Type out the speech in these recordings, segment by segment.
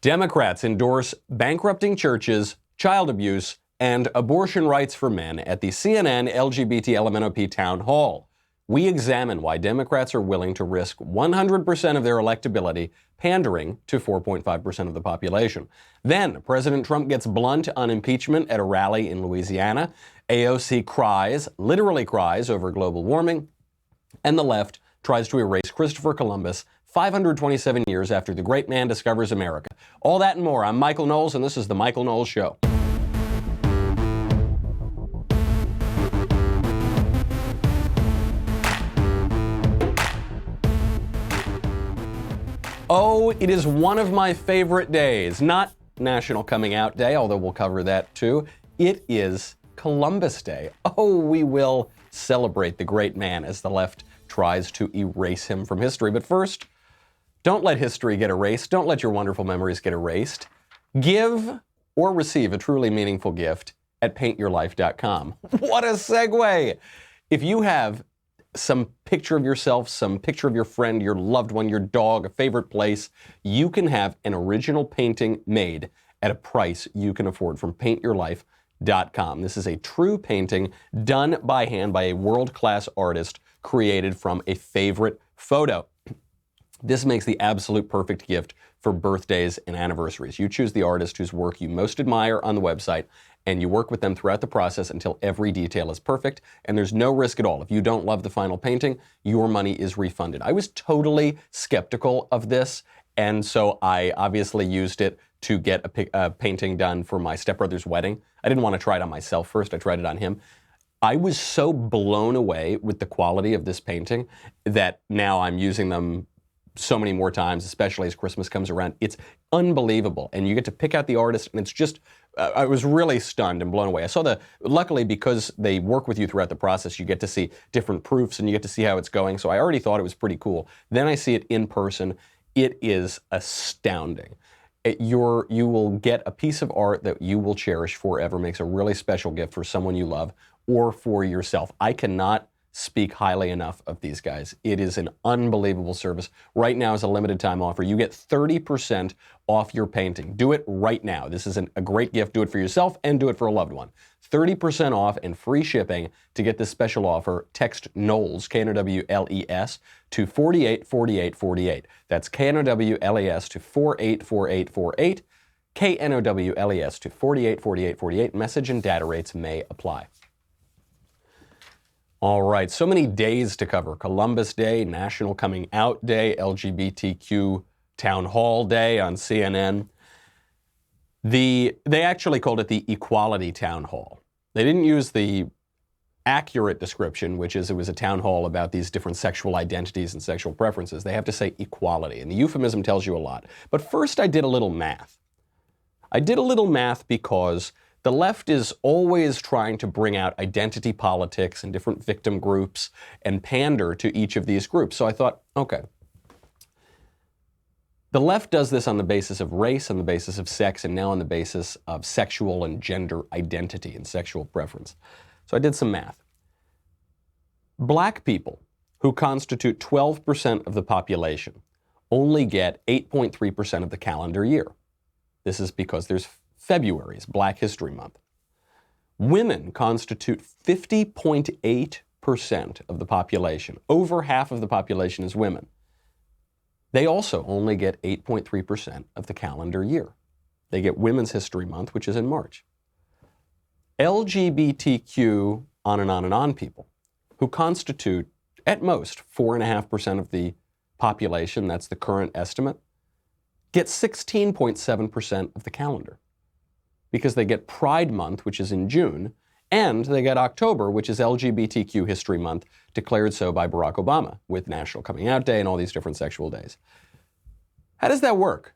Democrats endorse bankrupting churches, child abuse, and abortion rights for men at the CNN LGBTLMNOP Town Hall. We examine why Democrats are willing to risk 100% of their electability pandering to 4.5% of the population. Then, President Trump gets blunt on impeachment at a rally in Louisiana. AOC cries, literally cries, over global warming. And the left tries to erase Christopher Columbus 527 years after the great man discovers America. All that and more. I'm Michael Knowles, and this is The Michael Knowles Show. Oh, it is one of my favorite days. Not National Coming Out Day, although we'll cover that too. It is Columbus Day. Oh, we will celebrate the great man as the left tries to erase him from history. But first, don't let history get erased. Don't let your wonderful memories get erased. Give or receive a truly meaningful gift at paintyourlife.com. What a segue! If you have some picture of yourself, some picture of your friend, your loved one, your dog, a favorite place, you can have an original painting made at a price you can afford from paintyourlife.com. This is a true painting done by hand by a world-class artist created from a favorite photo. This makes the absolute perfect gift for birthdays and anniversaries. You choose the artist whose work you most admire on the website, and you work with them throughout the process until every detail is perfect, and there's no risk at all. If you don't love the final painting, your money is refunded. I was totally skeptical of this, and so I obviously used it to get a painting done for my stepbrother's wedding. I didn't want to try it on myself first. I tried it on him. I was so blown away with the quality of this painting that now I'm using them so many more times, especially as Christmas comes around. It's unbelievable. And you get to pick out the artist, and it's just, I was really stunned and blown away. Luckily, because they work with you throughout the process, you get to see different proofs and you get to see how it's going. So I already thought it was pretty cool. Then I see it in person. It is astounding. You will get a piece of art that you will cherish forever, makes a really special gift for someone you love or for yourself. I cannot speak highly enough of these guys. It is an unbelievable service. Right now is a limited time offer. You get 30% off your painting. Do it right now. This is a great gift. Do it for yourself and do it for a loved one. 30% off and free shipping. To get this special offer, text Knowles, Knowles, to 484848. That's Knowles to 484848. Knowles to 484848. Message and data rates may apply. All right, so many days to cover. Columbus Day, National Coming Out Day, LGBTQ Town Hall Day on CNN. They actually called it the Equality Town Hall. They didn't use the accurate description, which is it was a town hall about these different sexual identities and sexual preferences. They have to say equality, and the euphemism tells you a lot. But first I did a little math. I did a little math because the left is always trying to bring out identity politics and different victim groups and pander to each of these groups. So I thought, okay, the left does this on the basis of race, on the basis of sex, and now on the basis of sexual and gender identity and sexual preference. So I did some math. Black people, who constitute 12% of the population, only get 8.3% of the calendar year. This is because there's February is Black History Month. Women constitute 50.8% of the population. Over half of the population is women. They also only get 8.3% of the calendar year. They get Women's History Month, which is in March. LGBTQ on and on and on people, who constitute at most 4.5% of the population, that's the current estimate, get 16.7% of the calendar, because they get Pride Month, which is in June, and they get October, which is LGBTQ History Month, declared so by Barack Obama, with National Coming Out Day and all these different sexual days. How does that work?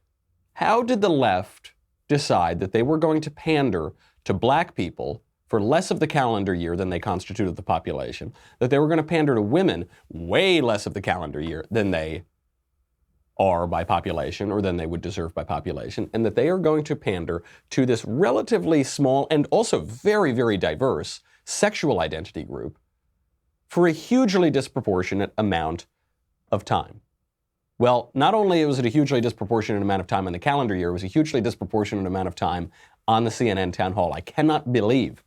How did the left decide that they were going to pander to black people for less of the calendar year than they constituted the population, that they were going to pander to women way less of the calendar year than they are by population, or than they would deserve by population, and that they are going to pander to this relatively small and also very, very diverse sexual identity group for a hugely disproportionate amount of time? Well, not only was it a hugely disproportionate amount of time on the calendar year, it was a hugely disproportionate amount of time on the CNN Town Hall. I cannot believe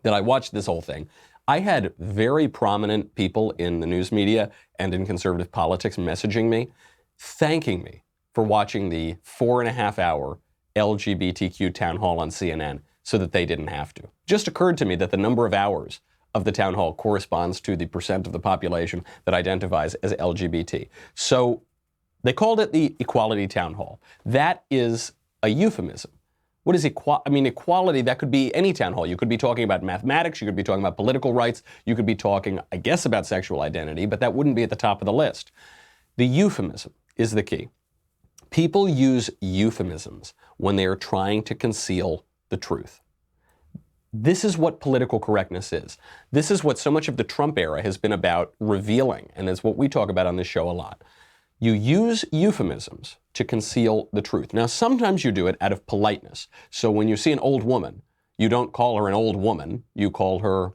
that I watched this whole thing. I had very prominent people in the news media and in conservative politics messaging me, thanking me for watching the 4.5-hour LGBTQ town hall on CNN so that they didn't have to. Just occurred to me that the number of hours of the town hall corresponds to the percent of the population that identifies as LGBT. So they called it the Equality Town Hall. That is a euphemism. What is equality? That could be any town hall. You could be talking about mathematics. You could be talking about political rights. You could be talking, I guess, about sexual identity, but that wouldn't be at the top of the list. The euphemism is the key. People use euphemisms when they are trying to conceal the truth. This is what political correctness is. This is what so much of the Trump era has been about revealing, and it's what we talk about on this show a lot. You use euphemisms to conceal the truth. Now, sometimes you do it out of politeness. So when you see an old woman, you don't call her an old woman, you call her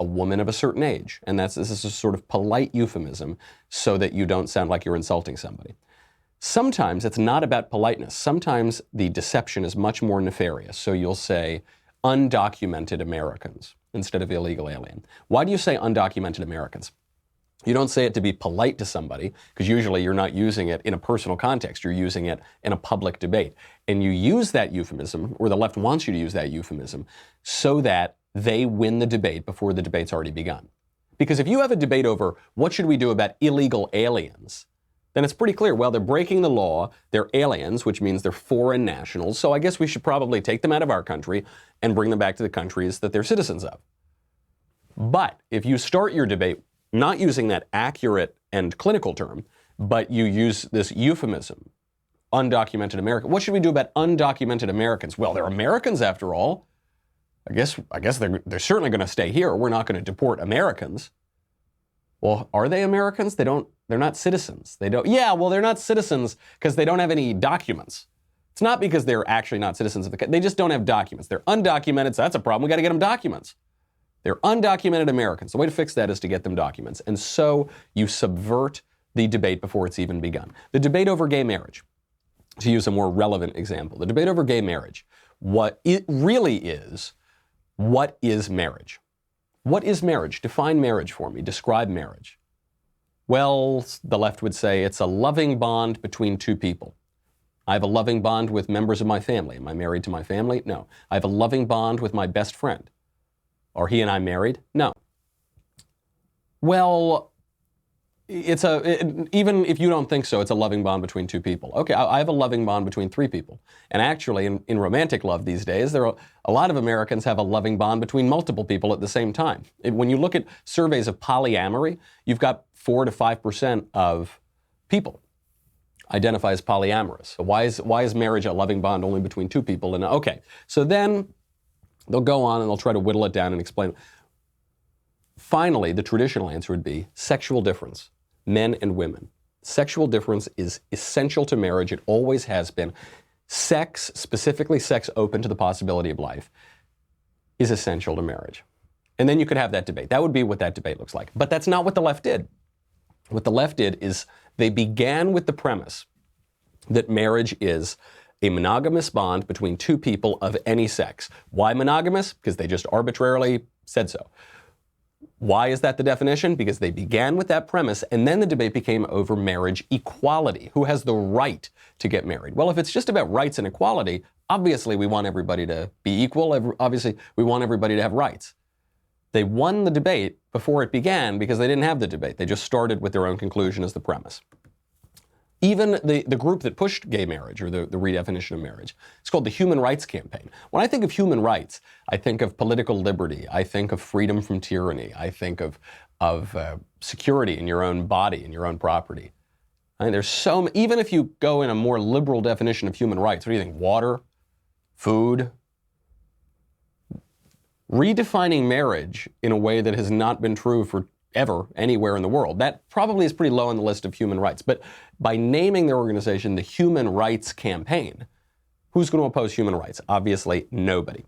a woman of a certain age. And this is a sort of polite euphemism so that you don't sound like you're insulting somebody. Sometimes it's not about politeness. Sometimes the deception is much more nefarious. So you'll say undocumented Americans instead of illegal alien. Why do you say undocumented Americans? You don't say it to be polite to somebody, because usually you're not using it in a personal context. You're using it in a public debate. And you use that euphemism, or the left wants you to use that euphemism, so that they win the debate before the debate's already begun. Because if you have a debate over what should we do about illegal aliens, then it's pretty clear, well, they're breaking the law, they're aliens, which means they're foreign nationals, so I guess we should probably take them out of our country and bring them back to the countries that they're citizens of. But if you start your debate not using that accurate and clinical term, but you use this euphemism, undocumented American. What should we do about undocumented Americans? Well, they're Americans after all. I guess they're certainly going to stay here. We're not going to deport Americans. Well, are they Americans? They're not citizens. Yeah, well, they're not citizens because they don't have any documents. It's not because they're actually not citizens of the country. They just don't have documents. They're undocumented, so that's a problem. We got to get them documents. They're undocumented Americans. The way to fix that is to get them documents. And so you subvert the debate before it's even begun. The debate over gay marriage, to use a more relevant example, the debate over gay marriage, what it really is, what is marriage? What is marriage? Define marriage for me. Describe marriage. Well, the left would say it's a loving bond between two people. I have a loving bond with members of my family. Am I married to my family? No. I have a loving bond with my best friend. Are he and I married? No. Well, even if you don't think so, it's a loving bond between two people. Okay, I have a loving bond between three people. And actually, in romantic love these days, a lot of Americans have a loving bond between multiple people at the same time. When you look at surveys of polyamory, you've got 4 to 5% of people identify as polyamorous. So why is marriage a loving bond only between two people? And okay, so then they'll go on and they'll try to whittle it down and explain. Finally, the traditional answer would be sexual difference, men and women. Sexual difference is essential to marriage. It always has been. Sex, specifically sex open to the possibility of life, is essential to marriage. And then you could have that debate. That would be what that debate looks like. But that's not what the left did. What the left did is they began with the premise that marriage is a monogamous bond between two people of any sex. Why monogamous? Because they just arbitrarily said so. Why is that the definition? Because they began with that premise, and then the debate became over marriage equality. Who has the right to get married? Well, if it's just about rights and equality, obviously we want everybody to be equal. Obviously, we want everybody to have rights. They won the debate before it began because they didn't have the debate. They just started with their own conclusion as the premise. Even the group that pushed gay marriage, or the redefinition of marriage, it's called the Human Rights Campaign. When I think of human rights, I think of political liberty. I think of freedom from tyranny. I think of security in your own body and your own property. I mean, even if you go in a more liberal definition of human rights, what do you think? Water, food. Redefining marriage in a way that has not been true for ever anywhere in the world, that probably is pretty low on the list of human rights. But by naming their organization the Human Rights Campaign, who's going to oppose human rights? Obviously, nobody.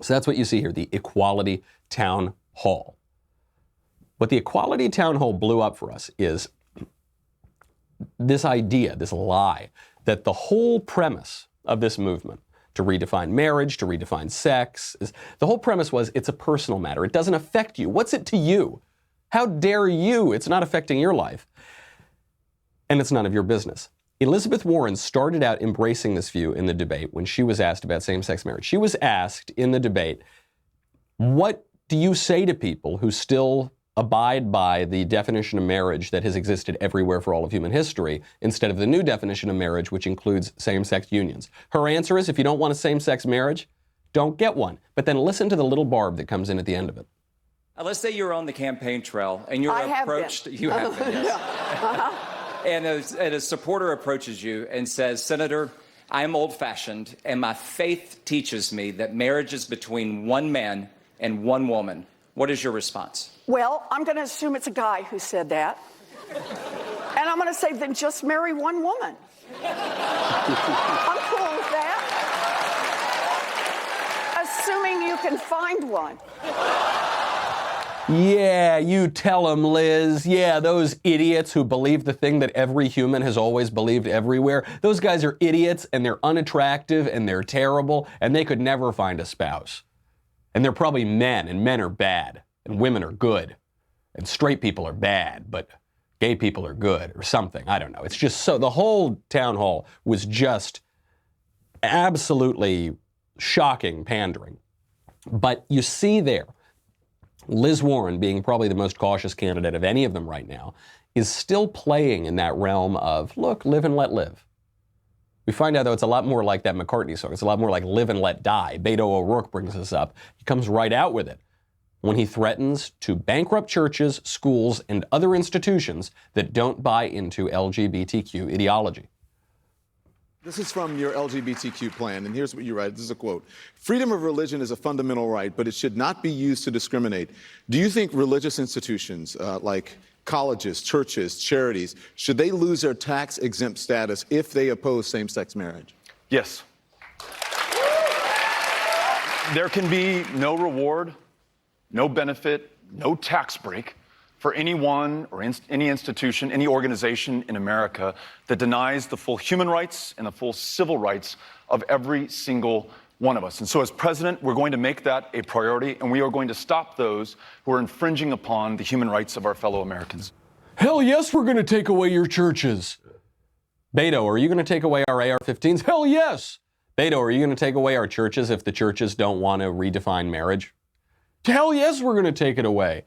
So that's what you see here, the Equality Town Hall. What the Equality Town Hall blew up for us is this idea, this lie, that the whole premise of this movement to redefine marriage, to redefine sex, the whole premise was it's a personal matter. It doesn't affect you. What's it to you? How dare you? It's not affecting your life. And it's none of your business. Elizabeth Warren started out embracing this view in the debate when she was asked about same-sex marriage. She was asked in the debate, what do you say to people who still abide by the definition of marriage that has existed everywhere for all of human history, instead of the new definition of marriage, which includes same-sex unions? Her answer is, if you don't want a same-sex marriage, don't get one. But then listen to the little barb that comes in at the end of it. Let's say you're on the campaign trail and you're approached. You have been, yes. And a supporter approaches you and says, Senator, I'm old-fashioned, and my faith teaches me that marriage is between one man and one woman. What is your response? Well, I'm going to assume it's a guy who said that. And I'm going to say, then just marry one woman. I'm cool with that. Assuming you can find one. Yeah, you tell them, Liz. Yeah, those idiots who believe the thing that every human has always believed everywhere. Those guys are idiots, and they're unattractive, and they're terrible, and they could never find a spouse. And they're probably men, and men are bad, and women are good, and straight people are bad, but gay people are good, or something. I don't know. It's just so, the whole town hall was just absolutely shocking pandering. But you see there, Liz Warren, being probably the most cautious candidate of any of them right now, is still playing in that realm of, look, live and let live. We find out, though, it's a lot more like that McCartney song. It's a lot more like Live and Let Die. Beto O'Rourke brings this up. He comes right out with it when he threatens to bankrupt churches, schools, and other institutions that don't buy into LGBTQ ideology. This is from your LGBTQ plan, and here's what you write. This is a quote. Freedom of religion is a fundamental right, but it should not be used to discriminate. Do you think religious institutions like colleges, churches, charities, should they lose their tax-exempt status if they oppose same-sex marriage? Yes. There can be no reward, no benefit, no tax break for anyone or any institution, any organization in America that denies the full human rights and the full civil rights of every single one of us. And so as president, we're going to make that a priority, and we are going to stop those who are infringing upon the human rights of our fellow Americans. Hell yes, we're going to take away your churches. Beto, are you going to take away our AR-15s? Hell yes. Beto, are you going to take away our churches if the churches don't want to redefine marriage? Hell yes, we're going to take it away.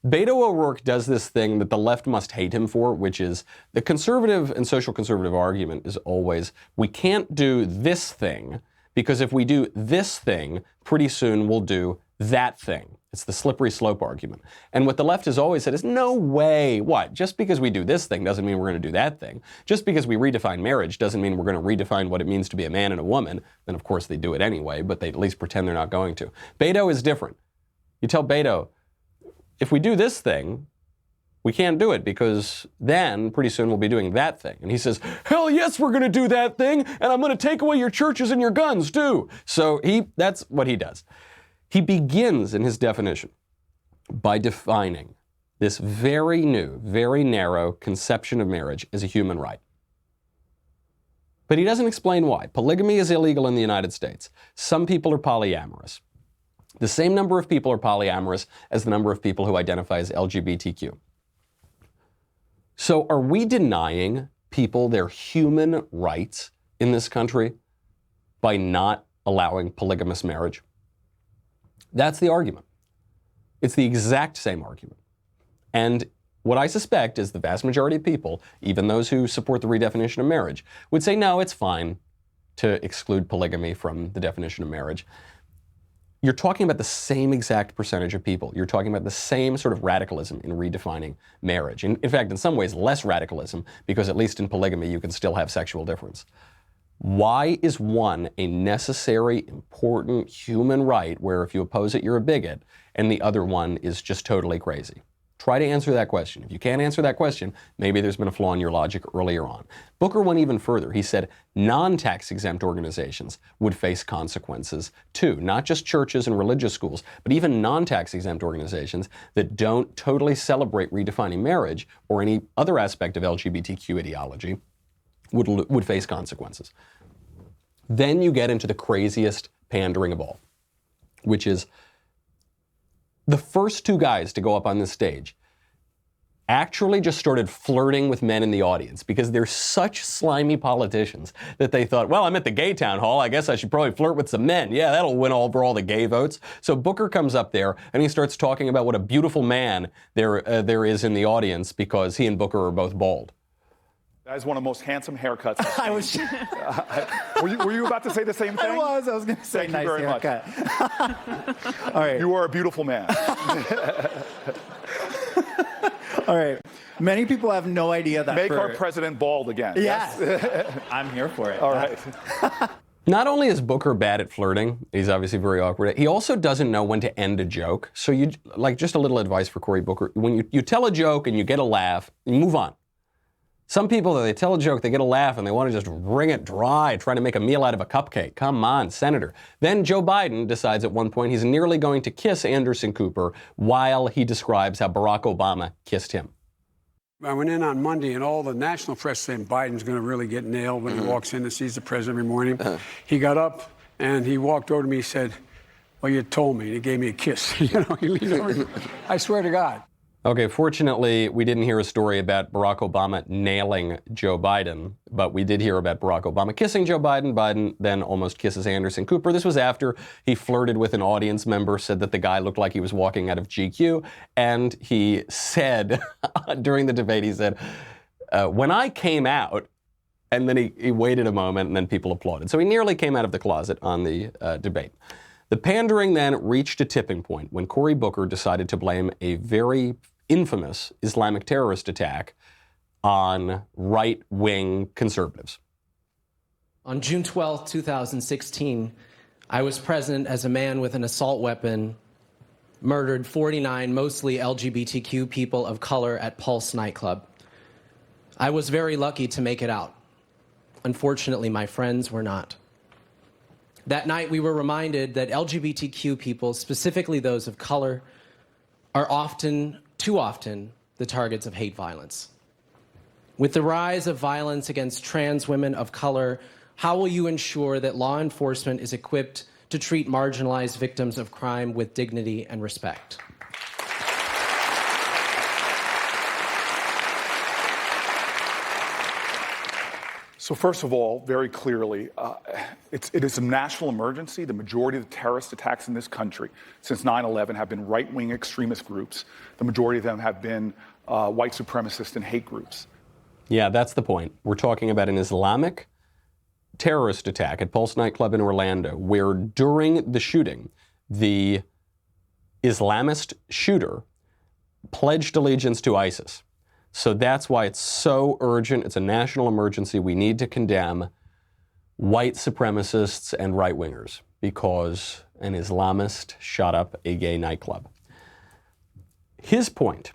Beto O'Rourke does this thing that the left must hate him for, which is the conservative and social conservative argument is always, we can't do this thing, because if we do this thing, pretty soon we'll do that thing. It's the slippery slope argument. And what the left has always said is, no way. What? Just because we do this thing doesn't mean we're going to do that thing. Just because we redefine marriage doesn't mean we're going to redefine what it means to be a man and a woman. Then, of course, they do it anyway, but they at least pretend they're not going to. Beto is different. You tell Beto, if we do this thing, we can't do it because then pretty soon we'll be doing that thing. And he says, hell yes, we're going to do that thing, and I'm going to take away your churches and your guns too. So that's what he does. He begins in his definition by defining this very new, very narrow conception of marriage as a human right. But he doesn't explain why. Polygamy is illegal in the United States. Some people are polyamorous. The same number of people are polyamorous as the number of people who identify as LGBTQ. So are we denying people their human rights in this country by not allowing polygamous marriage? That's the argument. It's the exact same argument. And what I suspect is the vast majority of people, even those who support the redefinition of marriage, would say, no, it's fine to exclude polygamy from the definition of marriage. You're talking about the same exact percentage of people. You're talking about the same sort of radicalism in redefining marriage. In fact, in some ways, less radicalism, because at least in polygamy, you can still have sexual difference. Why is one a necessary, important human right where if you oppose it, you're a bigot, and the other one is just totally crazy? Try to answer that question. If you can't answer that question, maybe there's been a flaw in your logic earlier on. Booker went even further. He said non-tax exempt organizations would face consequences too, not just churches and religious schools, but even non-tax exempt organizations that don't totally celebrate redefining marriage or any other aspect of LGBTQ ideology would face consequences. Then you get into the craziest pandering of all, which is the first two guys to go up on this stage actually just started flirting with men in the audience because they're such slimy politicians that they thought, well, I'm at the gay town hall, I guess I should probably flirt with some men. Yeah, that'll win over all the gay votes. So Booker comes up there and he starts talking about what a beautiful man there is in the audience because he and Booker are both bald. That is one of the most handsome haircuts. I was. Were you about to say the same thing? I was going to say Thank nice you very haircut. much. All right. You are a beautiful man. All right. Many people have no idea that. Make our president bald again. Yes. I'm here for it. All right. Not only is Booker bad at flirting, he's obviously very awkward, he also doesn't know when to end a joke. So just a little advice for Cory Booker. When you tell a joke and you get a laugh, you move on. Some people, they tell a joke, they get a laugh, and they want to just wring it dry, trying to make a meal out of a cupcake. Come on, Senator. Then Joe Biden decides at one point he's nearly going to kiss Anderson Cooper while he describes how Barack Obama kissed him. I went in on Monday, and all the national press saying Biden's going to really get nailed when he walks in and sees the president every morning. He got up, and he walked over to me and said, well, you told me. And he gave me a kiss. He leaned over. I swear to God. Okay, fortunately, we didn't hear a story about Barack Obama nailing Joe Biden, but we did hear about Barack Obama kissing Joe Biden. Biden then almost kisses Anderson Cooper. This was after he flirted with an audience member, said that the guy looked like he was walking out of GQ, and he said, during the debate, he said, when I came out, and then he waited a moment, and then people applauded. So he nearly came out of the closet on the debate. The pandering then reached a tipping point when Cory Booker decided to blame a very infamous Islamic terrorist attack on right-wing conservatives. On June 12, 2016, I was present as a man with an assault weapon murdered 49 mostly LGBTQ people of color at Pulse nightclub. I was very lucky to make it out. Unfortunately, my friends were not. That night, we were reminded that LGBTQ people, specifically those of color, are too often, the targets of hate violence. With the rise of violence against trans women of color, how will you ensure that law enforcement is equipped to treat marginalized victims of crime with dignity and respect? So first of all, very clearly, it is a national emergency. The majority of the terrorist attacks in this country since 9/11 have been right-wing extremist groups. The majority of them have been white supremacist and hate groups. Yeah, that's the point. We're talking about an Islamic terrorist attack at Pulse nightclub in Orlando, where during the shooting, the Islamist shooter pledged allegiance to ISIS. So that's why it's so urgent. It's a national emergency. We need to condemn white supremacists and right-wingers because an Islamist shot up a gay nightclub. His point,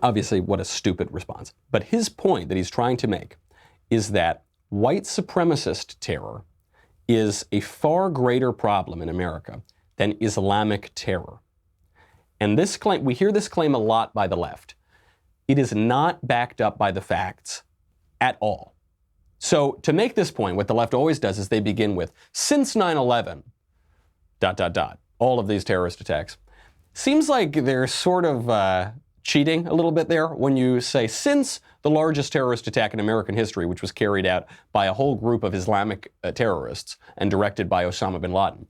obviously what a stupid response, but his point that he's trying to make is that white supremacist terror is a far greater problem in America than Islamic terror. And this claim, we hear this claim a lot by the left. It is not backed up by the facts at all. So to make this point, what the left always does is they begin with, since 9/11, ... all of these terrorist attacks. Seems like they're sort of cheating a little bit there when you say, since the largest terrorist attack in American history, which was carried out by a whole group of Islamic terrorists and directed by Osama bin Laden.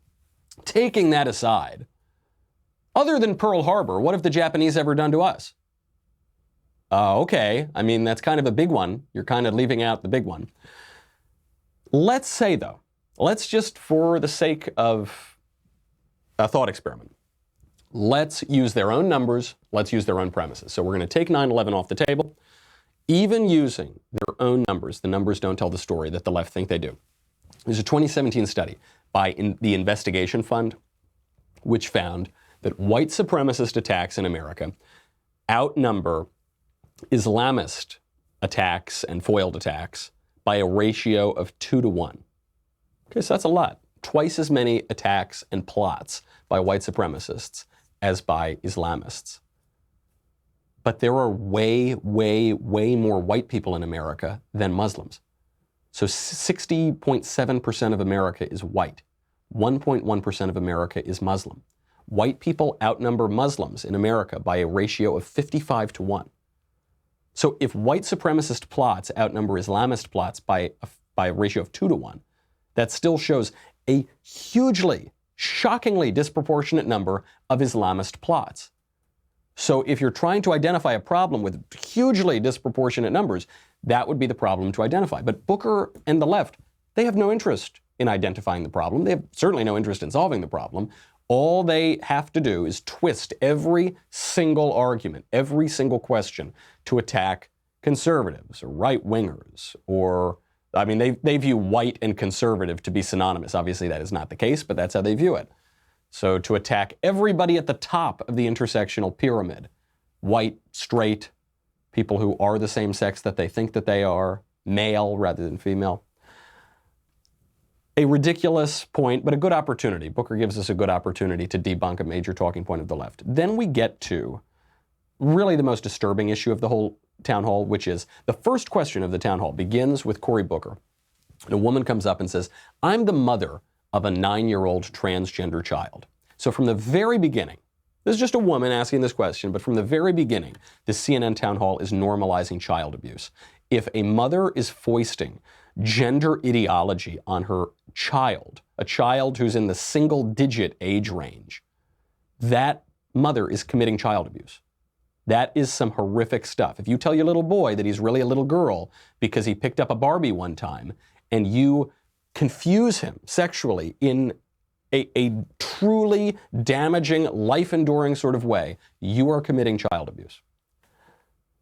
Taking that aside, other than Pearl Harbor, what have the Japanese ever done to us? Okay, I mean, that's kind of a big one. You're kind of leaving out the big one. Let's say, though, let's just, for the sake of a thought experiment, let's use their own numbers, let's use their own premises. So we're going to take 9/11 off the table. Even using their own numbers, the numbers don't tell the story that the left think they do. There's a 2017 study by the Investigation Fund, which found that white supremacist attacks in America outnumber Islamist attacks and foiled attacks by a ratio of 2 to 1. Okay, so that's a lot. Twice as many attacks and plots by white supremacists as by Islamists. But there are way, way, way more white people in America than Muslims. So 60.7% of America is white. 1.1% of America is Muslim. White people outnumber Muslims in America by a ratio of 55 to 1. So if white supremacist plots outnumber Islamist plots by a ratio of 2 to 1, that still shows a hugely, shockingly disproportionate number of Islamist plots. So if you're trying to identify a problem with hugely disproportionate numbers, that would be the problem to identify. But Booker and the left, they have no interest in identifying the problem. They have certainly no interest in solving the problem. All they have to do is twist every single argument, every single question to attack conservatives or right-wingers or, I mean, they view white and conservative to be synonymous. Obviously, that is not the case, but that's how they view it. So to attack everybody at the top of the intersectional pyramid, white, straight, people who are the same sex that they think that they are, male rather than female. A ridiculous point, but a good opportunity. Booker gives us a good opportunity to debunk a major talking point of the left. Then we get to really the most disturbing issue of the whole town hall, which is the first question of the town hall begins with Cory Booker. And a woman comes up and says, I'm the mother of a 9-year-old transgender child. So from the very beginning, this is just a woman asking this question, but from the very beginning, the CNN town hall is normalizing child abuse. If a mother is foisting gender ideology on her child, a child who's in the single-digit age range, that mother is committing child abuse. That is some horrific stuff. If you tell your little boy that he's really a little girl because he picked up a Barbie one time, and you confuse him sexually in a truly damaging, life-enduring sort of way, you are committing child abuse.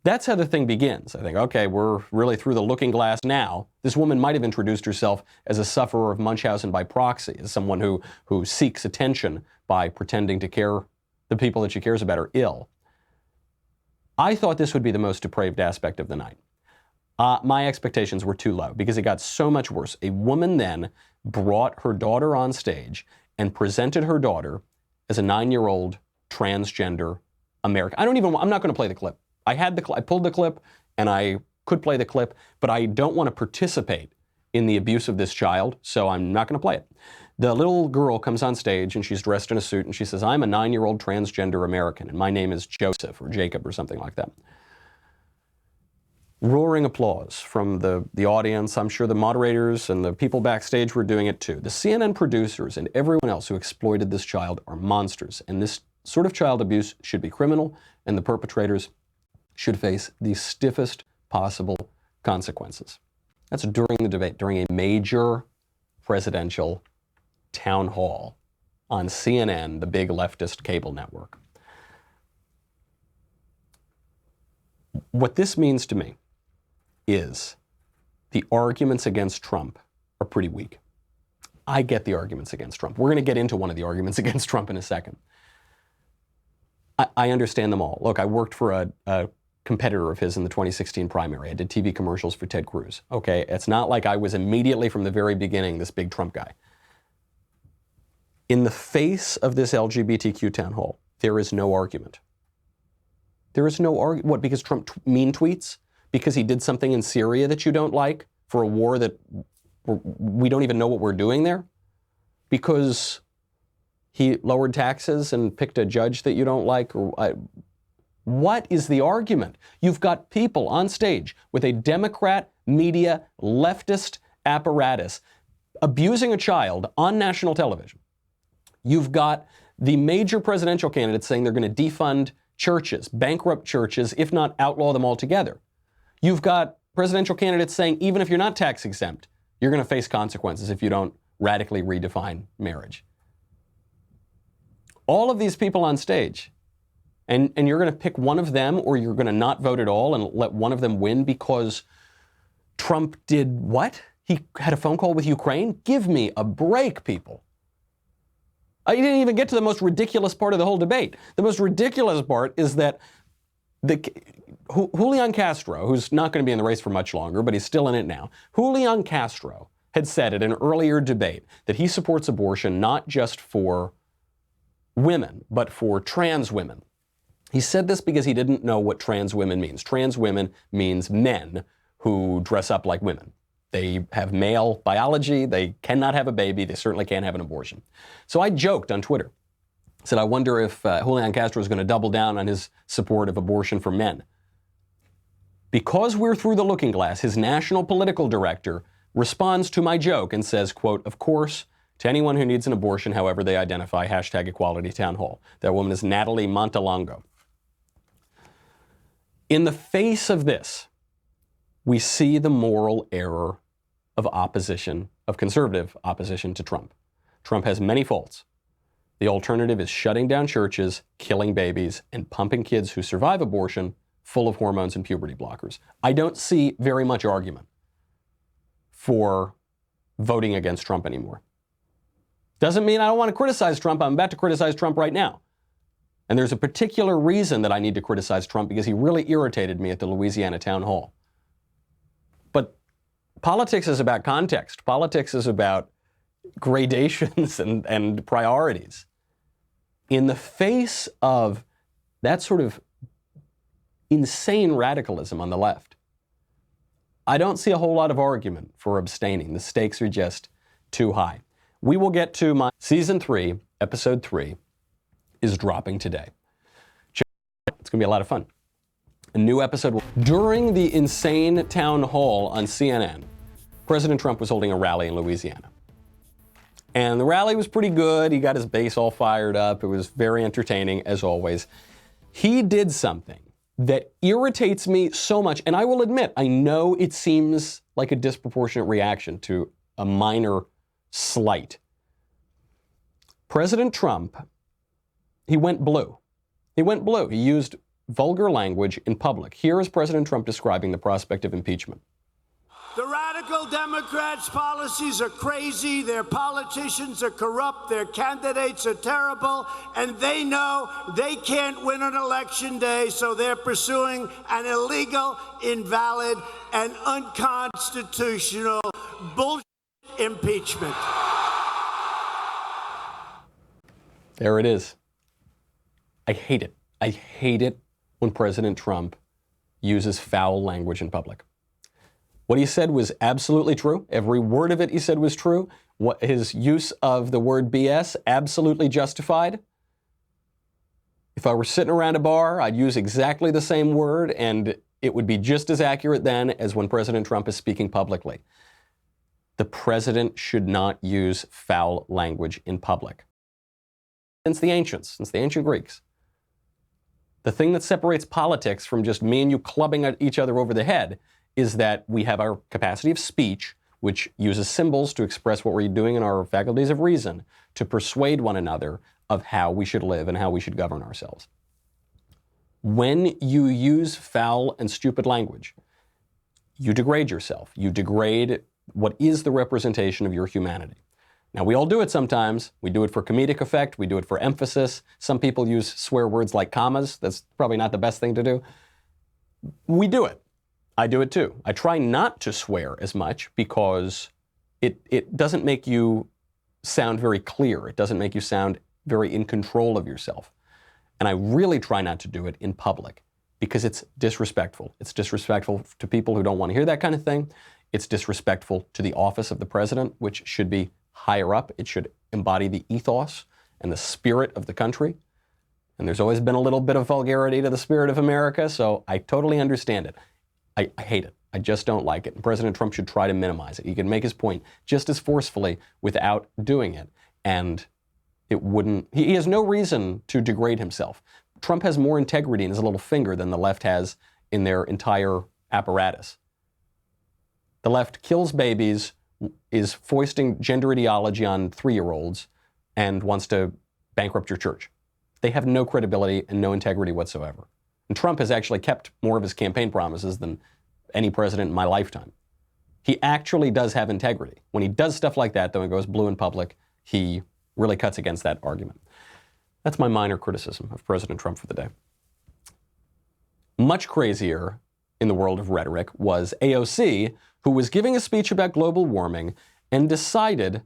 That's how the thing begins. I think, okay, we're really through the looking glass now. This woman might have introduced herself as a sufferer of Munchausen by proxy, as someone who seeks attention by pretending to care, the people that she cares about are ill. I thought this would be the most depraved aspect of the night. My expectations were too low because it got so much worse. A woman then brought her daughter on stage and presented her daughter as a 9-year-old transgender American. I'm not going to play the clip. I pulled the clip and I could play the clip, but I don't want to participate in the abuse of this child, so I'm not going to play it. The little girl comes on stage and she's dressed in a suit and she says, I'm a 9-year-old transgender American and my name is Joseph or Jacob or something like that. Roaring applause from the audience. I'm sure the moderators and the people backstage were doing it too. The CNN producers and everyone else who exploited this child are monsters, and this sort of child abuse should be criminal, and the perpetrators should face the stiffest possible consequences. That's during the debate, during a major presidential town hall on CNN, the big leftist cable network. What this means to me is the arguments against Trump are pretty weak. I get the arguments against Trump. We're going to get into one of the arguments against Trump in a second. I understand them all. Look, I worked for a competitor of his in the 2016 primary. I did TV commercials for Ted Cruz. Okay, it's not like I was immediately from the very beginning this big Trump guy. In the face of this LGBTQ town hall, there is no argument. There is no argument. What, because Trump mean tweets? Because he did something in Syria that you don't like? For a war that we don't even know what we're doing there? Because he lowered taxes and picked a judge that you don't like? What is the argument? You've got people on stage with a Democrat media leftist apparatus abusing a child on national television. You've got the major presidential candidates saying they're going to defund churches, bankrupt churches, if not outlaw them altogether. You've got presidential candidates saying even if you're not tax exempt, you're going to face consequences if you don't radically redefine marriage. All of these people on stage, and you're going to pick one of them, or you're going to not vote at all and let one of them win because Trump did what? He had a phone call with Ukraine? Give me a break, people. I didn't even get to the most ridiculous part of the whole debate. The most ridiculous part is that Julian Castro, who's not going to be in the race for much longer, but he's still in it now. Julian Castro had said at an earlier debate that he supports abortion not just for women, but for trans women. He said this because he didn't know what trans women means. Trans women means men who dress up like women. They have male biology. They cannot have a baby. They certainly can't have an abortion. So I joked on Twitter. I said, I wonder if Julian Castro is going to double down on his support of abortion for men. Because we're through the looking glass, his national political director responds to my joke and says, quote, of course, to anyone who needs an abortion, however they identify, #Equality Town Hall. That woman is Natalie Montalongo. In the face of this, we see the moral error of opposition, of conservative opposition to Trump. Trump has many faults. The alternative is shutting down churches, killing babies, and pumping kids who survive abortion full of hormones and puberty blockers. I don't see very much argument for voting against Trump anymore. Doesn't mean I don't want to criticize Trump. I'm about to criticize Trump right now. And there's a particular reason that I need to criticize Trump, because he really irritated me at the Louisiana Town Hall. But politics is about context. Politics is about gradations and priorities. In the face of that sort of insane radicalism on the left, I don't see a whole lot of argument for abstaining. The stakes are just too high. We will get to my season 3, episode 3 is dropping today. It's going to be a lot of fun. A new episode. During the insane town hall on CNN, President Trump was holding a rally in Louisiana. And the rally was pretty good. He got his base all fired up. It was very entertaining, as always. He did something that irritates me so much. And I will admit, I know it seems like a disproportionate reaction to a minor slight. President Trump, he went blue. He went blue. He used vulgar language in public. Here is President Trump describing the prospect of impeachment. The radical Democrats' policies are crazy, their politicians are corrupt, their candidates are terrible, and they know they can't win an election day, so they're pursuing an illegal, invalid, and unconstitutional bullshit impeachment. There it is. I hate it. I hate it when President Trump uses foul language in public. What he said was absolutely true. Every word of it he said was true. His use of the word BS, absolutely justified. If I were sitting around a bar, I'd use exactly the same word, and it would be just as accurate then as when President Trump is speaking publicly. The president should not use foul language in public. Since the ancient Greeks. The thing that separates politics from just me and you clubbing at each other over the head is that we have our capacity of speech, which uses symbols to express what we're doing in our faculties of reason, to persuade one another of how we should live and how we should govern ourselves. When you use foul and stupid language, you degrade yourself. You degrade what is the representation of your humanity. Now, we all do it sometimes. We do it for comedic effect. We do it for emphasis. Some people use swear words like commas. That's probably not the best thing to do. We do it. I do it too. I try not to swear as much because it doesn't make you sound very clear. It doesn't make you sound very in control of yourself. And I really try not to do it in public because it's disrespectful. It's disrespectful to people who don't want to hear that kind of thing. It's disrespectful to the office of the president, which should be higher up. It should embody the ethos and the spirit of the country. And there's always been a little bit of vulgarity to the spirit of America, so I totally understand it. I hate it. I just don't like it. And President Trump should try to minimize it. He can make his point just as forcefully without doing it. And it wouldn't, he has no reason to degrade himself. Trump has more integrity in his little finger than the left has in their entire apparatus. The left kills babies, is foisting gender ideology on 3-year-olds, and wants to bankrupt your church. They have no credibility and no integrity whatsoever. And Trump has actually kept more of his campaign promises than any president in my lifetime. He actually does have integrity. When he does stuff like that, though, and goes blue in public, he really cuts against that argument. That's my minor criticism of President Trump for the day. Much crazier in the world of rhetoric was AOC, who was giving a speech about global warming and decided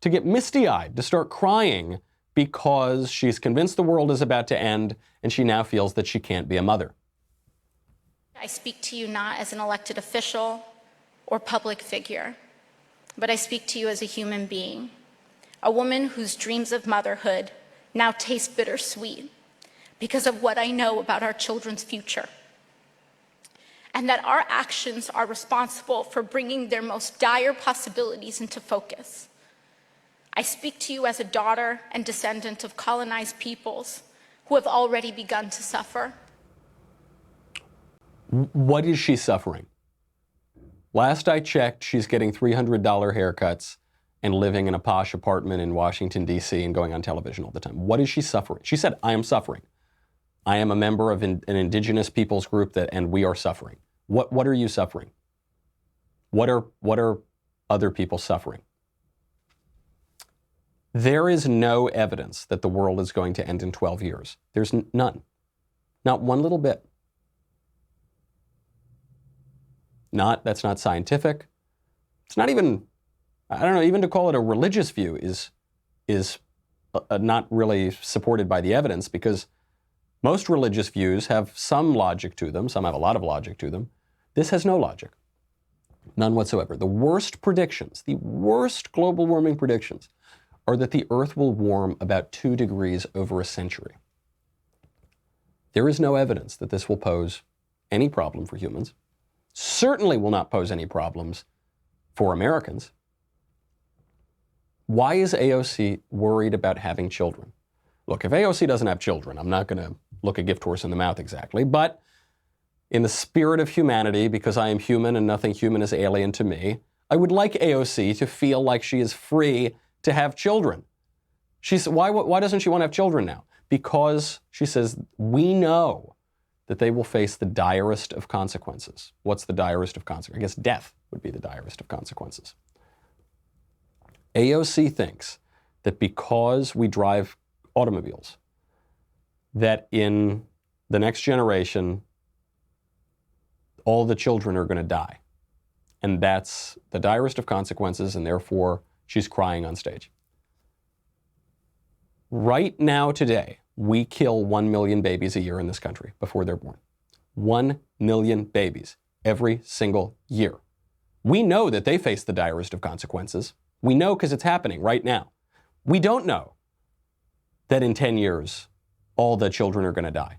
to get misty-eyed, to start crying because she's convinced the world is about to end and she now feels that she can't be a mother. I speak to you not as an elected official or public figure, but I speak to you as a human being, a woman whose dreams of motherhood now taste bittersweet because of what I know about our children's future, and that our actions are responsible for bringing their most dire possibilities into focus. I speak to you as a daughter and descendant of colonized peoples who have already begun to suffer. What is she suffering? Last I checked, she's getting $300 haircuts and living in a posh apartment in Washington, D.C. and going on television all the time. What is she suffering? She said, I am suffering. I am a member of an indigenous peoples group and we are suffering. What are you suffering? What are other people suffering? There is no evidence that the world is going to end in 12 years. There's none. Not one little bit. That's not scientific. It's not even, I don't know, even to call it a religious view is not really supported by the evidence, because most religious views have some logic to them. Some have a lot of logic to them. This has no logic. None whatsoever. The worst predictions, the worst global warming predictions, are that the Earth will warm about 2 degrees over a century. There is no evidence that this will pose any problem for humans. Certainly will not pose any problems for Americans. Why is AOC worried about having children? Look, if AOC doesn't have children, I'm not going to look a gift horse in the mouth exactly, but in the spirit of humanity, because I am human and nothing human is alien to me, I would like AOC to feel like she is free to have children. Why doesn't she want to have children now? Because, she says, we know that they will face the direst of consequences. What's the direst of consequences? I guess death would be the direst of consequences. AOC thinks that because we drive automobiles, that in the next generation, all the children are going to die. And that's the direst of consequences, and therefore she's crying on stage. Right now, today, we kill 1 million babies a year in this country before they're born. 1 million babies every single year. We know that they face the direst of consequences. We know because it's happening right now. We don't know that in 10 years, all the children are going to die.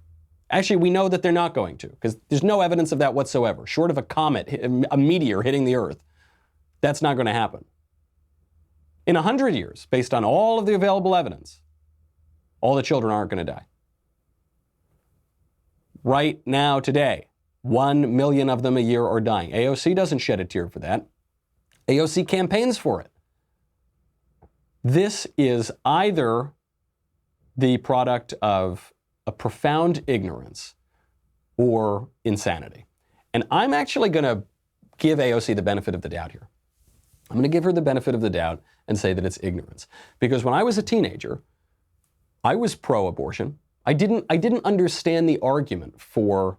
Actually, we know that they're not going to, because there's no evidence of that whatsoever. Short of a comet, a meteor hitting the Earth, that's not going to happen. In 100 years, based on all of the available evidence, all the children aren't going to die. Right now, today, 1 million of them a year are dying. AOC doesn't shed a tear for that. AOC campaigns for it. This is either the product of a profound ignorance or insanity. And I'm actually going to give AOC the benefit of the doubt here. I'm going to give her the benefit of the doubt and say that it's ignorance. Because when I was a teenager, I was pro-abortion. I didn't understand the argument for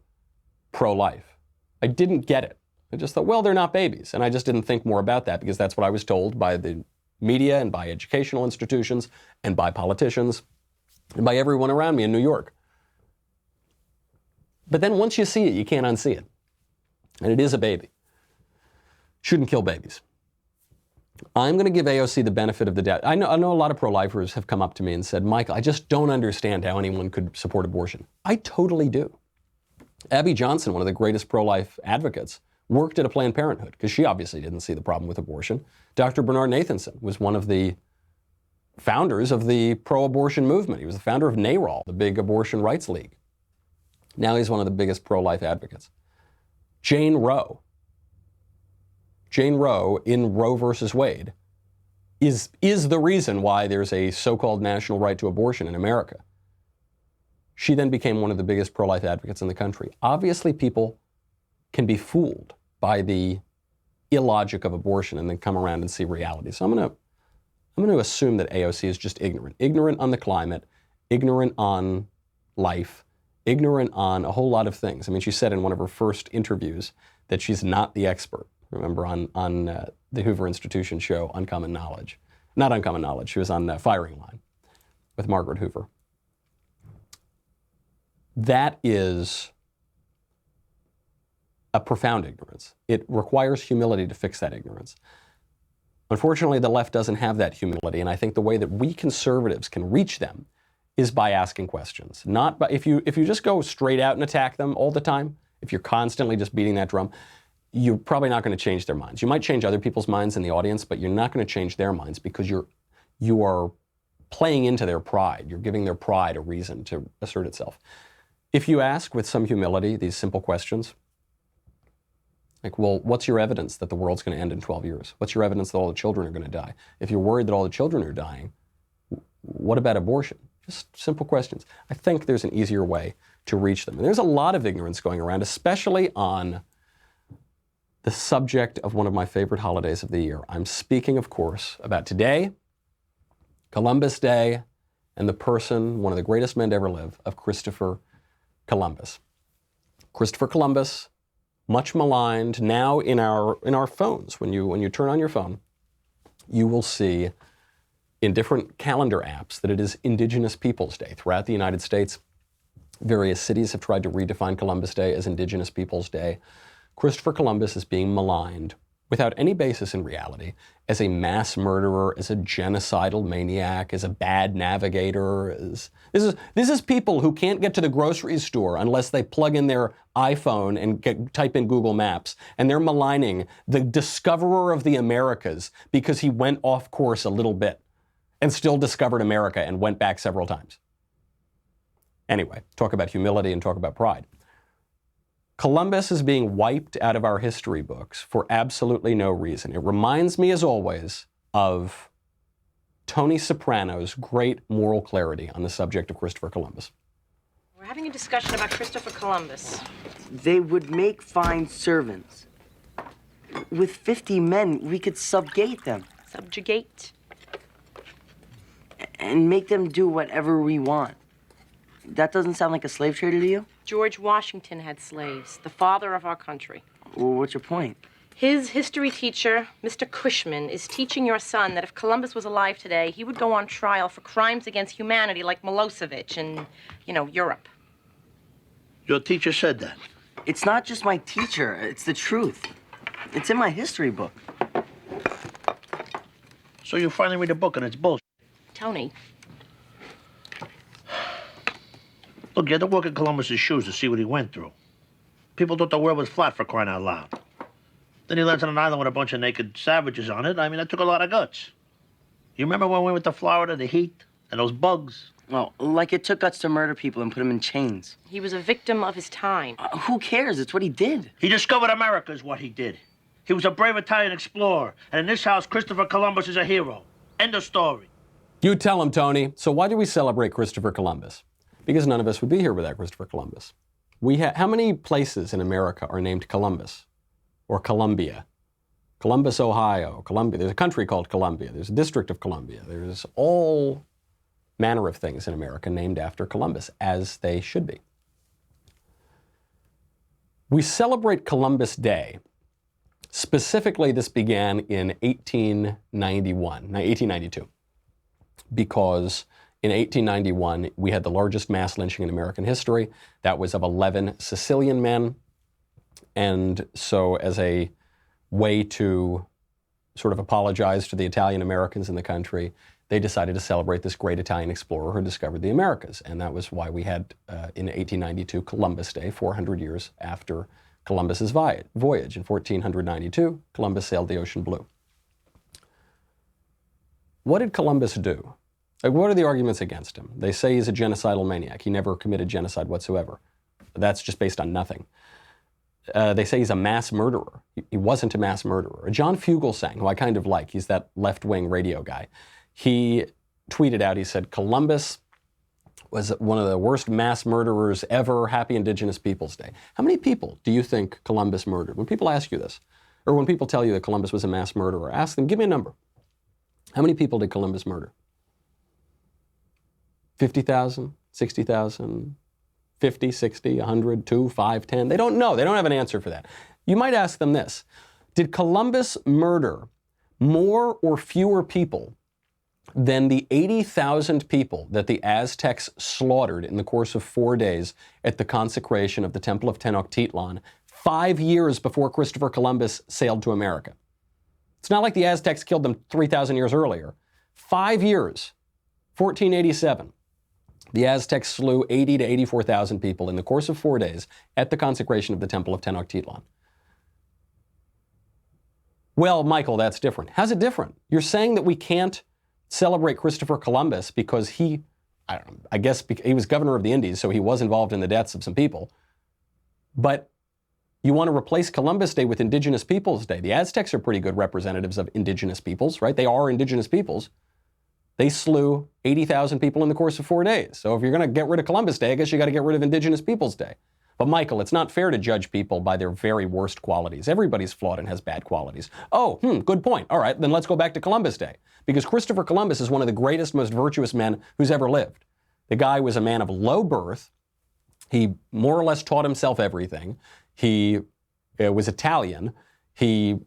pro-life. I didn't get it. I just thought, well, they're not babies. And I just didn't think more about that because that's what I was told by the media and by educational institutions and by politicians and by everyone around me in New York. But then once you see it, you can't unsee it. And it is a baby. Shouldn't kill babies. I'm going to give AOC the benefit of the doubt. I know a lot of pro-lifers have come up to me and said, Michael, I just don't understand how anyone could support abortion. I totally do. Abby Johnson, one of the greatest pro-life advocates, worked at a Planned Parenthood because she obviously didn't see the problem with abortion. Dr. Bernard Nathanson was one of the founders of the pro-abortion movement. He was the founder of NARAL, the big abortion rights league. Now he's one of the biggest pro-life advocates. Jane Roe in Roe versus Wade is the reason why there's a so-called national right to abortion in America. She then became one of the biggest pro-life advocates in the country. Obviously, people can be fooled by the illogic of abortion and then come around and see reality. So I'm going to assume that AOC is just ignorant. Ignorant on the climate, ignorant on life, ignorant on a whole lot of things. I mean, she said in one of her first interviews that she's not the expert. Remember on the Hoover Institution show, Uncommon Knowledge. Not Uncommon Knowledge, she was on Firing Line with Margaret Hoover. That is a profound ignorance. It requires humility to fix that ignorance. Unfortunately, the left doesn't have that humility, and I think the way that we conservatives can reach them is by asking questions. Not by, if you just go straight out and attack them all the time, if you're constantly just beating that drum, you're probably not going to change their minds. You might change other people's minds in the audience, but you're not going to change their minds because you are playing into their pride. You're giving their pride a reason to assert itself. If you ask with some humility these simple questions, like, well, what's your evidence that the world's going to end in 12 years? What's your evidence that all the children are going to die? If you're worried that all the children are dying, what about abortion? Just simple questions. I think there's an easier way to reach them. And there's a lot of ignorance going around, especially on the subject of one of my favorite holidays of the year. I'm speaking, of course, about today, Columbus Day, and the person, one of the greatest men to ever live, of Christopher Columbus. Christopher Columbus, much maligned now in our phones. When you turn on your phone, you will see in different calendar apps that it is Indigenous Peoples Day. Throughout the United States, various cities have tried to redefine Columbus Day as Indigenous Peoples Day. Christopher Columbus is being maligned without any basis in reality as a mass murderer, as a genocidal maniac, as a bad navigator. This is people who can't get to the grocery store unless they plug in their iPhone and type in Google Maps. And they're maligning the discoverer of the Americas because he went off course a little bit and still discovered America and went back several times. Anyway, talk about humility and talk about pride. Columbus is being wiped out of our history books for absolutely no reason. It reminds me, as always, of Tony Soprano's great moral clarity on the subject of Christopher Columbus. We're having a discussion about Christopher Columbus. They would make fine servants. With 50 men, we could subjugate them. Subjugate? And make them do whatever we want. That doesn't sound like a slave trader to you? George Washington had slaves, the father of our country. Well, what's your point? His history teacher, Mr. Cushman, is teaching your son that if Columbus was alive today, he would go on trial for crimes against humanity like Milosevic in, Europe. Your teacher said that. It's not just my teacher, it's the truth. It's in my history book. So you finally read a book and it's bullshit. Tony. Look, you had to walk in Columbus's shoes to see what he went through. People thought the world was flat, for crying out loud. Then he lands on an island with a bunch of naked savages on it. I mean, that took a lot of guts. You remember when we went to Florida, the heat, and those bugs? Well, like it took guts to murder people and put them in chains. He was a victim of his time. Who cares? It's what he did. He discovered America is what he did. He was a brave Italian explorer. And in this house, Christopher Columbus is a hero. End of story. You tell him, Tony. So why do we celebrate Christopher Columbus? Because none of us would be here without Christopher Columbus. How many places in America are named Columbus or Columbia? Columbus, Ohio, Columbia. There's a country called Columbia. There's a district of Columbia. There's all manner of things in America named after Columbus, as they should be. We celebrate Columbus Day. Specifically, this began in 1892, because in 1891, we had the largest mass lynching in American history. That was of 11 Sicilian men. And so as a way to sort of apologize to the Italian Americans in the country, they decided to celebrate this great Italian explorer who discovered the Americas. And that was why we had, in 1892, Columbus Day, 400 years after Columbus's voyage. In 1492, Columbus sailed the ocean blue. What did Columbus do? Like, what are the arguments against him? They say he's a genocidal maniac. He never committed genocide whatsoever. That's just based on nothing. They say he's a mass murderer. He wasn't a mass murderer. John Fugelsang, who I kind of like, he's that left-wing radio guy, he tweeted out, he said, Columbus was one of the worst mass murderers ever. Happy Indigenous Peoples Day. How many people do you think Columbus murdered? When people ask you this, or when people tell you that Columbus was a mass murderer, ask them, give me a number. How many people did Columbus murder? 50,000, 60,000, 50, 60, 100, 2, 5, 10? They don't know. They don't have an answer for that. You might ask them this. Did Columbus murder more or fewer people than the 80,000 people that the Aztecs slaughtered in the course of 4 days at the consecration of the Temple of Tenochtitlan 5 years before Christopher Columbus sailed to America? It's not like the Aztecs killed them 3,000 years earlier. 5 years, 1487. The Aztecs slew 80 to 84,000 people in the course of 4 days at the consecration of the Temple of Tenochtitlan. Well, Michael, that's different. How's it different? You're saying that we can't celebrate Christopher Columbus because I guess he was governor of the Indies, so he was involved in the deaths of some people. But you want to replace Columbus Day with Indigenous Peoples Day. The Aztecs are pretty good representatives of indigenous peoples, right? They are indigenous peoples. They slew 80,000 people in the course of 4 days. So if you're going to get rid of Columbus Day, I guess you got to get rid of Indigenous Peoples Day. But Michael, it's not fair to judge people by their very worst qualities. Everybody's flawed and has bad qualities. Oh, good point. All right, then let's go back to Columbus Day. Because Christopher Columbus is one of the greatest, most virtuous men who's ever lived. The guy was a man of low birth. He more or less taught himself everything. He was Italian. He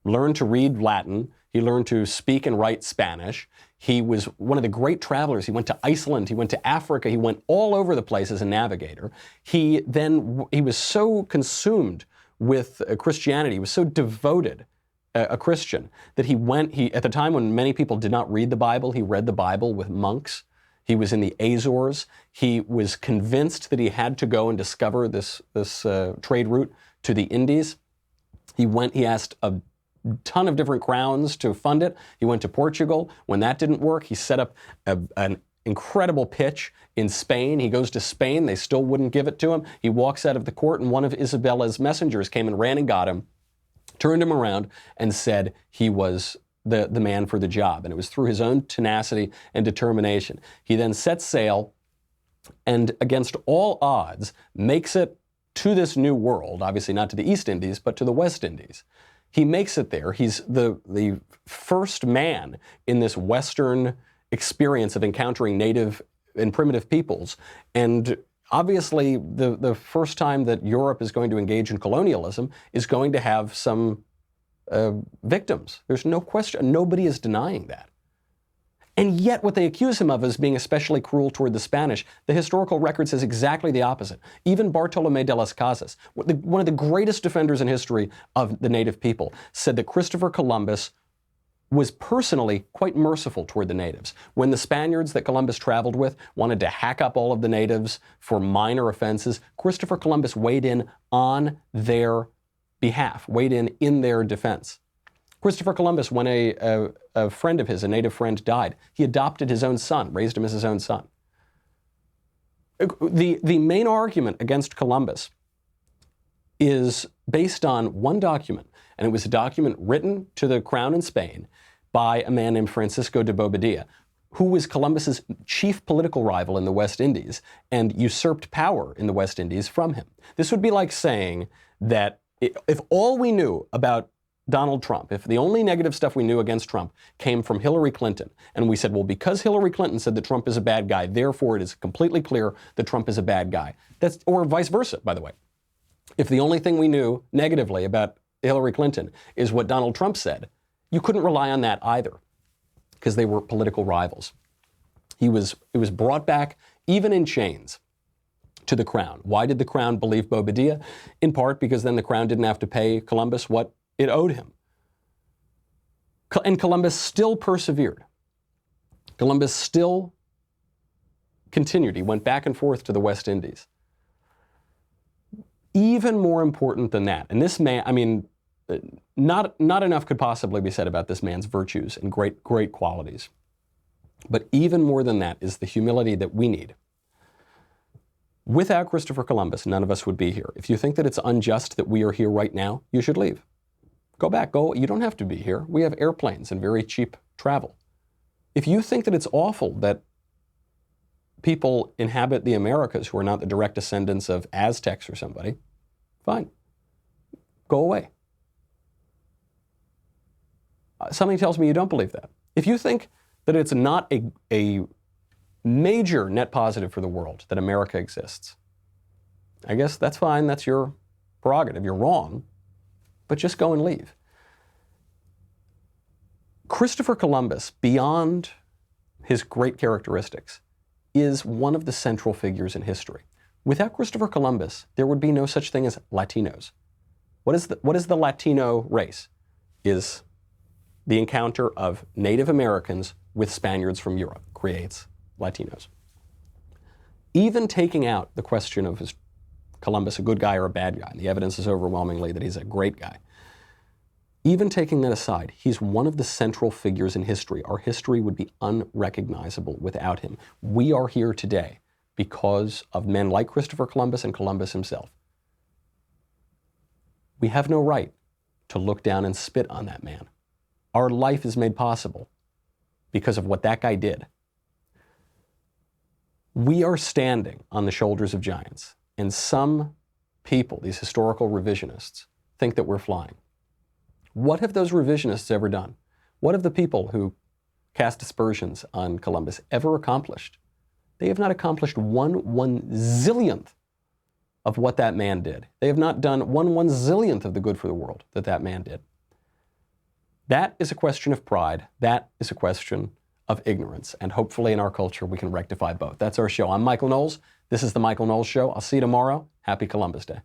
learned to read Latin. He learned to speak and write Spanish. He was one of the great travelers. He went to Iceland. He went to Africa. He went all over the place as a navigator. He was so consumed with Christianity. He was so devoted a Christian that at the time when many people did not read the Bible, he read the Bible with monks. He was in the Azores. He was convinced that he had to go and discover this trade route to the Indies. He asked a ton of different crowns to fund it. He went to Portugal. When that didn't work, he set up an incredible pitch in Spain. He goes to Spain. They still wouldn't give it to him. He walks out of the court, and one of Isabella's messengers came and ran and got him, turned him around, and said he was the man for the job. And it was through his own tenacity and determination. He then sets sail and, against all odds, makes it to this new world, obviously not to the East Indies, but to the West Indies. He makes it there. He's the first man in this Western experience of encountering native and primitive peoples. And obviously, the first time that Europe is going to engage in colonialism is going to have some victims. There's no question. Nobody is denying that. And yet what they accuse him of is being especially cruel toward the Spanish. The historical record says exactly the opposite. Even Bartolomé de las Casas, one of the greatest defenders in history of the native people, said that Christopher Columbus was personally quite merciful toward the natives. When the Spaniards that Columbus traveled with wanted to hack up all of the natives for minor offenses, Christopher Columbus weighed in on their behalf, weighed in their defense. Christopher Columbus, when a friend of his, a native friend, died, he adopted his own son, raised him as his own son. The main argument against Columbus is based on one document, and it was a document written to the crown in Spain by a man named Francisco de Bobadilla, who was Columbus's chief political rival in the West Indies and usurped power in the West Indies from him. This would be like saying that if all we knew about Donald Trump, if the only negative stuff we knew against Trump came from Hillary Clinton, and we said, well, because Hillary Clinton said that Trump is a bad guy, therefore it is completely clear that Trump is a bad guy. Or vice versa, by the way. If the only thing we knew negatively about Hillary Clinton is what Donald Trump said, you couldn't rely on that either, because they were political rivals. He was brought back, even in chains, to the crown. Why did the crown believe Bobadilla? In part because then the crown didn't have to pay Columbus what it owed him. And Columbus still persevered. Columbus still continued. He went back and forth to the West Indies. Even more important than that, and this man, not enough could possibly be said about this man's virtues and great qualities. But even more than that is the humility that we need. Without Christopher Columbus, none of us would be here. If you think that it's unjust that we are here right now, you should leave. Go back. You don't have to be here. We have airplanes and very cheap travel. If you think that it's awful that people inhabit the Americas who are not the direct descendants of Aztecs or somebody, fine. Go away. Something tells me you don't believe that. If you think that it's not a major net positive for the world that America exists, I guess that's fine. That's your prerogative. You're wrong. But just go and leave. Christopher Columbus, beyond his great characteristics, is one of the central figures in history. Without Christopher Columbus, there would be no such thing as Latinos. What is the Latino race? Is the encounter of Native Americans with Spaniards from Europe creates Latinos. Even taking out the question of is Columbus a good guy or a bad guy, and the evidence is overwhelmingly that he's a great guy. Even taking that aside, he's one of the central figures in history. Our history would be unrecognizable without him. We are here today because of men like Christopher Columbus and Columbus himself. We have no right to look down and spit on that man. Our life is made possible because of what that guy did. We are standing on the shoulders of giants, and some people, these historical revisionists, think that we're flying. What have those revisionists ever done? What have the people who cast aspersions on Columbus ever accomplished? They have not accomplished one zillionth of what that man did. They have not done one zillionth of the good for the world that that man did. That is a question of pride. That is a question of ignorance. And hopefully in our culture, we can rectify both. That's our show. I'm Michael Knowles. This is The Michael Knowles Show. I'll see you tomorrow. Happy Columbus Day.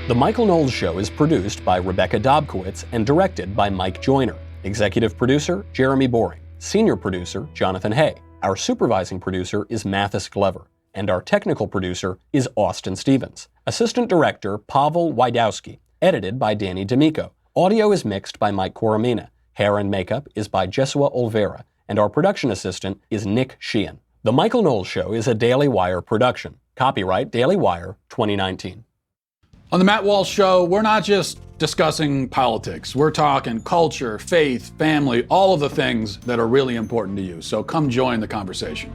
The Michael Knowles Show is produced by Rebecca Dobkowitz and directed by Mike Joyner. Executive producer, Jeremy Boring. Senior producer, Jonathan Hay. Our supervising producer is Mathis Glover. And our technical producer is Austin Stevens. Assistant director, Pavel Wydowski. Edited by Danny D'Amico. Audio is mixed by Mike Coromina. Hair and makeup is by Jesua Olvera. And our production assistant is Nick Sheehan. The Michael Knowles Show is a Daily Wire production. Copyright Daily Wire 2019. On the Matt Walsh Show, we're not just discussing politics. We're talking culture, faith, family, all of the things that are really important to you. So come join the conversation.